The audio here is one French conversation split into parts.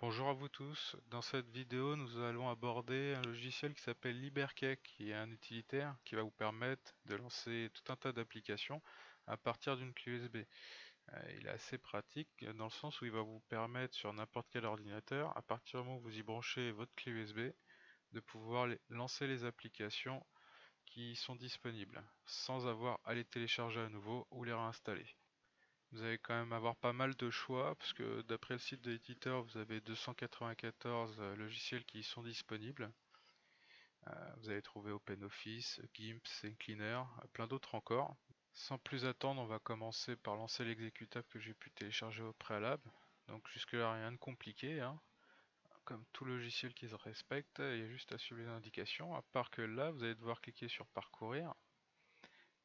Bonjour à vous tous, dans cette vidéo nous allons aborder un logiciel qui s'appelle Liberkey, qui est un utilitaire qui va vous permettre de lancer tout un tas d'applications à partir d'une clé USB. Il est assez pratique dans le sens où il va vous permettre sur n'importe quel ordinateur, à partir du moment où vous y branchez votre clé USB, de pouvoir lancer les applications qui sont disponibles, sans avoir à les télécharger à nouveau ou les réinstaller. Vous allez quand même avoir pas mal de choix parce que d'après le site de l'éditeur, vous avez 294 logiciels qui y sont disponibles. Vous allez trouver OpenOffice, GIMP, CCleaner, plein d'autres encore. Sans plus attendre, on va commencer par lancer l'exécutable que j'ai pu télécharger au préalable. Donc jusque là rien de compliqué, hein. Comme tout logiciel qui se respecte, il y a juste à suivre les indications, à part que là vous allez devoir cliquer sur parcourir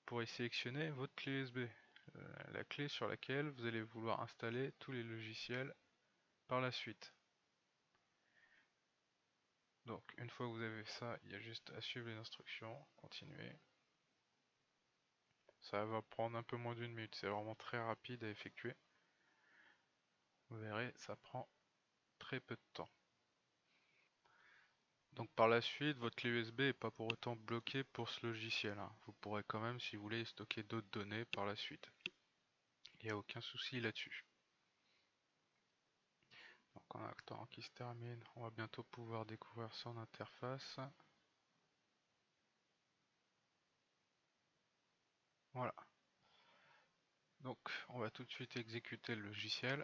pour y sélectionner votre clé USB. La clé sur laquelle vous allez vouloir installer tous les logiciels par la suite. Donc une fois que vous avez ça, il y a juste à suivre les instructions, continuer. Ça va prendre un peu moins d'une minute, c'est vraiment très rapide à effectuer. Vous verrez, ça prend très peu de temps. Donc par la suite, votre clé USB n'est pas pour autant bloquée pour ce logiciel, hein. Vous pourrez quand même, si vous voulez, stocker d'autres données par la suite. Il n'y a aucun souci là-dessus. Donc en attendant qu'il se termine, on va bientôt pouvoir découvrir son interface. Voilà. Donc on va tout de suite exécuter le logiciel.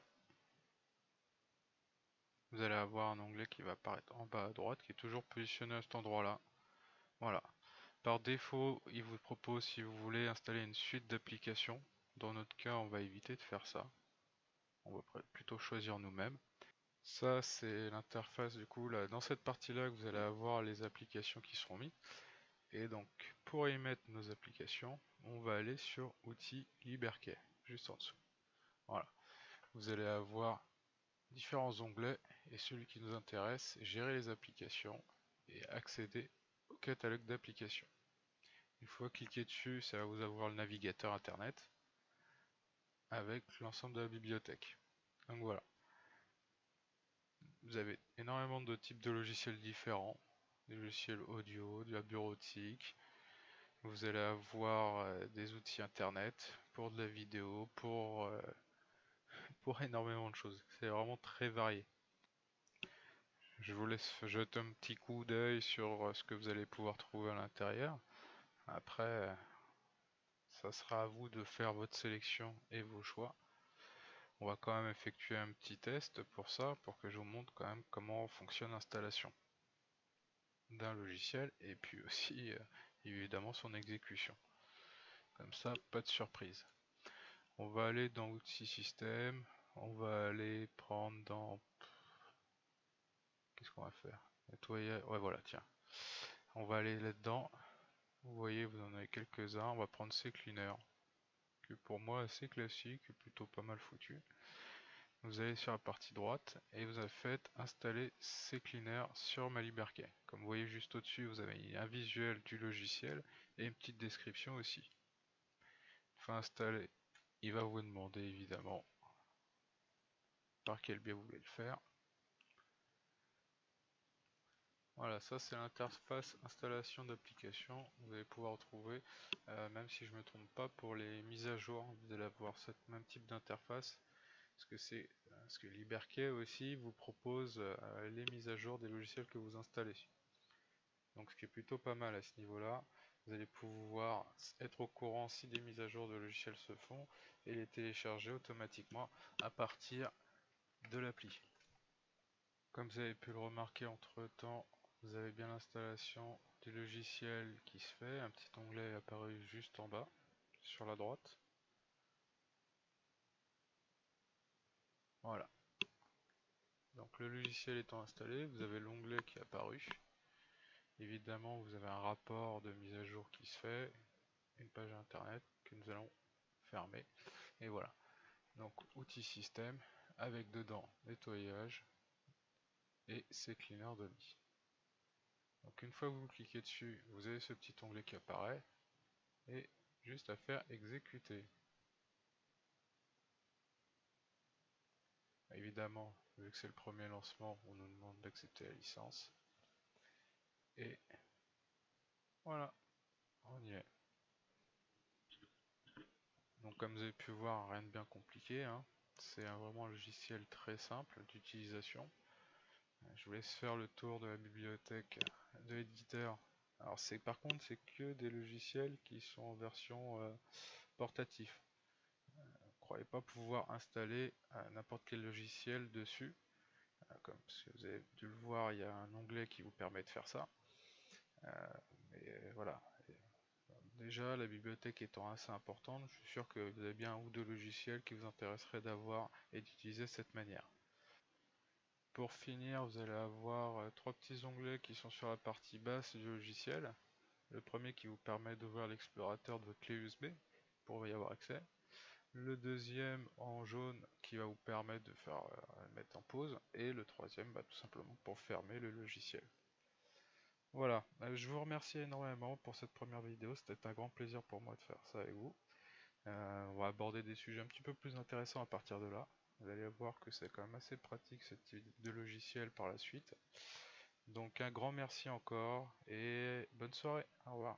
Vous allez avoir un onglet qui va apparaître en bas à droite qui est toujours positionné à cet endroit là. Voilà. Par défaut, il vous propose, si vous voulez, installer une suite d'applications. Dans notre cas, on va éviter de faire ça. On va plutôt choisir nous-mêmes. Ça, c'est l'interface du coup. Là, dans cette partie-là, que vous allez avoir les applications qui seront mises. Et donc, pour y mettre nos applications, on va aller sur Outils Liberkey, juste en dessous. Voilà. Vous allez avoir différents onglets et celui qui nous intéresse, gérer les applications et accéder au catalogue d'applications. Une fois cliqué dessus, ça va vous avoir le navigateur internet avec l'ensemble de la bibliothèque. Donc voilà. Vous avez énormément de types de logiciels différents, des logiciels audio, de la bureautique. Vous allez avoir des outils internet pour de la vidéo, pour énormément de choses. C'est vraiment très varié. Je vous laisse jeter un petit coup d'œil sur ce que vous allez pouvoir trouver à l'intérieur. Après, ça sera à vous de faire votre sélection et vos choix. On va quand même effectuer un petit test pour ça, pour que je vous montre quand même comment fonctionne l'installation d'un logiciel et puis aussi évidemment son exécution. Comme ça, pas de surprise. On va aller dans outils système, on va aller prendre dans... Qu'est-ce qu'on va faire? Nettoyer, ouais voilà, tiens. On va aller là-dedans. Vous voyez, vous en avez quelques-uns. On va prendre CCleaner, que pour moi assez classique, plutôt pas mal foutu. Vous allez sur la partie droite et vous faites installer CCleaner sur ma Liberkey. Comme vous voyez juste au-dessus, vous avez un visuel du logiciel et une petite description aussi. Une fois installé, il va vous demander évidemment par quel biais vous voulez le faire. Voilà, ça c'est l'interface installation d'application. Vous allez pouvoir retrouver, même si je ne me trompe pas, pour les mises à jour, vous allez avoir ce même type d'interface. Parce que Liberkey aussi vous propose les mises à jour des logiciels que vous installez. Donc ce qui est plutôt pas mal à ce niveau-là. Vous allez pouvoir être au courant si des mises à jour de logiciels se font et les télécharger automatiquement à partir de l'appli. Comme vous avez pu le remarquer entre temps, vous avez bien l'installation du logiciel qui se fait. Un petit onglet est apparu juste en bas, sur la droite. Voilà. Donc le logiciel étant installé, vous avez l'onglet qui est apparu. Évidemment, vous avez un rapport de mise à jour qui se fait, une page internet que nous allons fermer. Et voilà. Donc outils système avec dedans nettoyage et CCleaner de lit. Donc une fois que vous cliquez dessus, vous avez ce petit onglet qui apparaît et juste à faire exécuter. Évidemment, Vu que c'est le premier lancement, on nous demande d'accepter la licence. Et voilà, on y est. Donc comme vous avez pu voir, rien de bien compliqué, hein. C'est vraiment un logiciel très simple d'utilisation. Je vous laisse faire le tour de la bibliothèque de l'éditeur. Alors par contre c'est que des logiciels qui sont en version portatif. Croyez pas pouvoir installer n'importe quel logiciel dessus. Comme vous avez dû le voir, il y a un onglet qui vous permet de faire ça. Euh, mais voilà. Déjà, la bibliothèque étant assez importante, je suis sûr que vous avez bien un ou deux logiciels qui vous intéresseraient d'avoir et d'utiliser de cette manière. Pour finir, vous allez avoir trois petits onglets qui sont sur la partie basse du logiciel. Le premier qui vous permet d'ouvrir l'explorateur de votre clé USB pour y avoir accès. Le deuxième en jaune qui va vous permettre de faire le mettre en pause. Et le troisième, tout simplement pour fermer le logiciel. Voilà, je vous remercie énormément pour cette première vidéo. C'était un grand plaisir pour moi de faire ça avec vous. On va aborder des sujets un petit peu plus intéressants à partir de là. Vous allez voir que c'est quand même assez pratique ce type de logiciel par la suite. Donc un grand merci encore et bonne soirée. Au revoir.